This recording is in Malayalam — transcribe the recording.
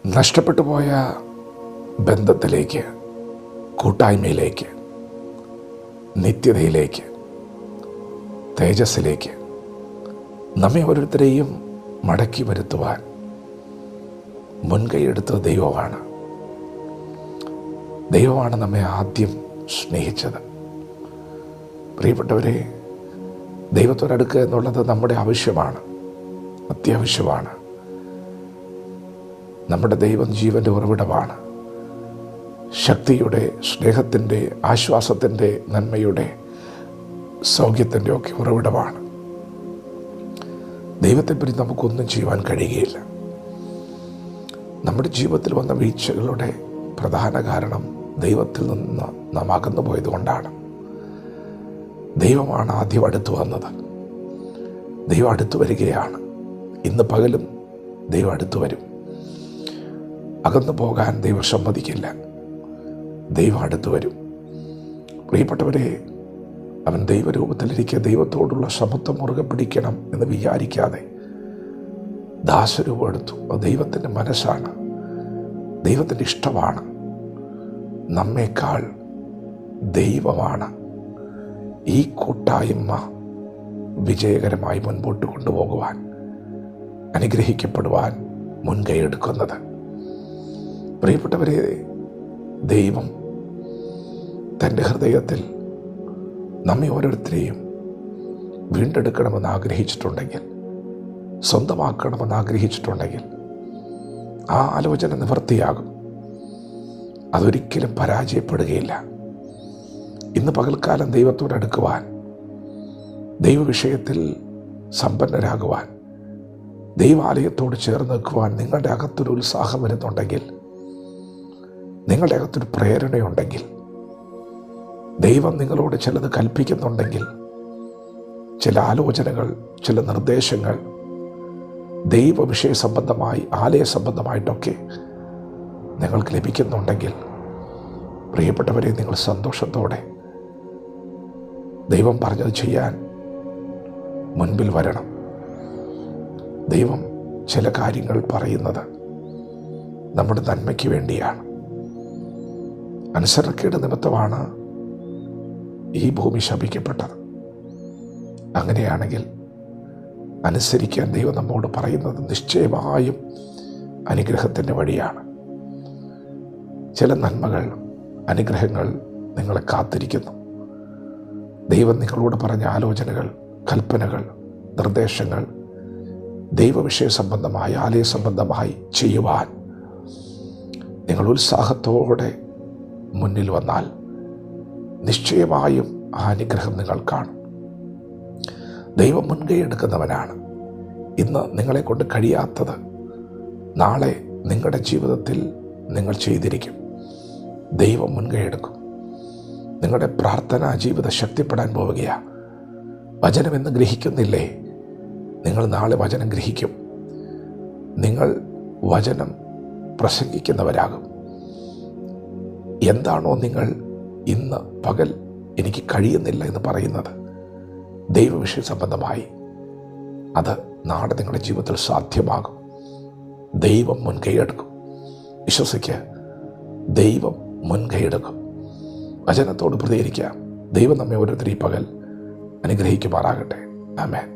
നഷ്ടപ്പെട്ടു പോയ ബന്ധത്തിലേക്ക്, കൂട്ടായ്മയിലേക്ക്, നിത്യതയിലേക്ക്, തേജസ്സിലേക്ക് നമ്മെ ഓരോരുത്തരെയും മടക്കി വരുത്തുവാൻ മുൻകൈയെടുത്ത ദൈവമാണ് നമ്മെ ആദ്യം സ്നേഹിച്ചത്. പ്രിയപ്പെട്ടവരെ, ദൈവത്തോടടുക്കുക എന്നുള്ളത് നമ്മുടെ ആവശ്യമാണ്, അത്യാവശ്യമാണ്. നമ്മുടെ ദൈവം ജീവൻ്റെ ഉറവിടമാണ്. ശക്തിയുടെ, സ്നേഹത്തിൻ്റെ, ആശ്വാസത്തിൻ്റെ, നന്മയുടെ, സൗഖ്യത്തിൻ്റെ ഒക്കെ ഉറവിടമാണ്. ദൈവത്തെപ്പറ്റി നമുക്കൊന്നും ചെയ്യുവാൻ കഴിയുകയില്ല. നമ്മുടെ ജീവിതത്തിൽ വന്ന വീഴ്ചകളുടെ പ്രധാന കാരണം ദൈവത്തിൽ നിന്ന് നാം അകന്നു പോയതുകൊണ്ടാണ്. ദൈവമാണ് ആദ്യം അടുത്തു വന്നത്. ദൈവം അടുത്തു വരികയാണ്. ഇന്ന് പകലും ദൈവം അടുത്തു വരും. അകന്നു പോകാൻ ദൈവം സമ്മതിക്കില്ല. ദൈവം അടുത്തു വരും. പ്രിയപ്പെട്ടവരെ, അവൻ ദൈവരൂപത്തിലിരിക്കുക ദൈവത്തോടുള്ള സമത്വം മുറുകെ പിടിക്കണം എന്ന് വിചാരിക്കാതെ ദാസരൂപം എടുത്തു. അത് ദൈവത്തിൻ്റെ മനസ്സാണ്, ദൈവത്തിൻ്റെ ഇഷ്ടമാണ്. നമ്മേക്കാൾ ദൈവമാണ് ഈ കൂട്ടായ്മ വിജയകരമായി മുൻപോട്ട് കൊണ്ടുപോകുവാൻ, അനുഗ്രഹിക്കപ്പെടുവാൻ മുൻകൈ എടുക്കുന്നത്. പ്രിയപ്പെട്ടവരെ, ദൈവം തൻ്റെ ഹൃദയത്തിൽ നമ്മെ ഓരോരുത്തരെയും വീണ്ടെടുക്കണമെന്ന് ആഗ്രഹിച്ചിട്ടുണ്ടെങ്കിൽ, സ്വന്തമാക്കണമെന്ന് ആഗ്രഹിച്ചിട്ടുണ്ടെങ്കിൽ ആ ആലോചന നിവൃത്തിയാകും. അതൊരിക്കലും പരാജയപ്പെടുകയില്ല. ഇന്ന് പകൽക്കാലം ദൈവത്തോടടുക്കുവാൻ, ദൈവവിഷയത്തിൽ സമ്പന്നരാകുവാൻ, ദൈവാലയത്തോട് ചേർന്ന് നിൽക്കുവാൻ നിങ്ങളുടെ അകത്തൊരു ഉത്സാഹം വരുന്നുണ്ടെങ്കിൽ, നിങ്ങളുടെ അകത്തൊരു പ്രേരണയുണ്ടെങ്കിൽ, ദൈവം നിങ്ങളോട് ചിലത് കൽപ്പിക്കുന്നുണ്ടെങ്കിൽ, ചില ആലോചനകൾ, ചില നിർദ്ദേശങ്ങൾ ദൈവവിഷയ സംബന്ധമായി, ആലയ സംബന്ധമായിട്ടൊക്കെ നിങ്ങൾക്ക് ലഭിക്കുന്നുണ്ടെങ്കിൽ, പ്രിയപ്പെട്ടവരെ, നിങ്ങൾ സന്തോഷത്തോടെ ദൈവം പറഞ്ഞത് ചെയ്യാൻ മുൻപിൽ വരണം. ദൈവം ചില കാര്യങ്ങൾ പറയുന്നത് നമ്മുടെ നന്മയ്ക്ക് വേണ്ടിയാണ്. അനുസരണക്കേട് നിമിത്തമാണ് ഈ ഭൂമി ശപിക്കപ്പെട്ടത്. അങ്ങനെയാണെങ്കിൽ അനുസരിക്കാൻ ദൈവം നമ്മോട് പറയുന്നത് നിശ്ചയമായും അനുഗ്രഹത്തിൻ്റെ വഴിയാണ്. ചില നന്മകൾ, അനുഗ്രഹങ്ങൾ നിങ്ങളെ കാത്തിരിക്കുന്നു. ദൈവം നിങ്ങളോട് പറഞ്ഞ ആലോചനകൾ, കൽപ്പനകൾ, നിർദ്ദേശങ്ങൾ ദൈവവിഷയ സംബന്ധമായി, ആലയ സംബന്ധമായി ചെയ്യുവാൻ നിങ്ങൾ ഉത്സാഹത്തോടെ മുന്നിൽ വന്നാൽ നിശ്ചയമായും ആ അനുഗ്രഹം നിങ്ങൾ കാണും. ദൈവം മുൻകൈ എടുക്കുന്നവനാണ്. ഇന്ന് നിങ്ങളെ കൊണ്ട് കഴിയാത്തത് നാളെ നിങ്ങളുടെ ജീവിതത്തിൽ നിങ്ങൾ ചെയ്തിരിക്കും. ദൈവം മുൻകൈ എടുക്കും. നിങ്ങളുടെ പ്രാർത്ഥനാ ജീവിതം ശക്തിപ്പെടാൻ പോവുകയാണ്. വചനം എന്ന് ഗ്രഹിക്കുന്നില്ലേ? നിങ്ങൾ നാളെ വചനം ഗ്രഹിക്കും. നിങ്ങൾ വചനം പ്രസംഗിക്കുന്നവരാകും. എന്താണോ നിങ്ങൾ ഇന്ന് പകൽ എനിക്ക് കഴിയുന്നില്ല എന്ന് പറയുന്നത് ദൈവവിഷയ സംബന്ധമായി, അത് നാളെ നിങ്ങളുടെ ജീവിതത്തിൽ സാധ്യമാകും. ദൈവം മുൻകൈയെടുക്കും. വിശ്വസിക്കുക, ദൈവം മുൻകൈയെടുക്കും. വചനത്തോട് പ്രതികരിക്കാം. ദൈവം നമ്മെ ഓരോരുത്തരും ഈ പകൽ അനുഗ്രഹിക്കുമാറാകട്ടെ. ആമേൻ.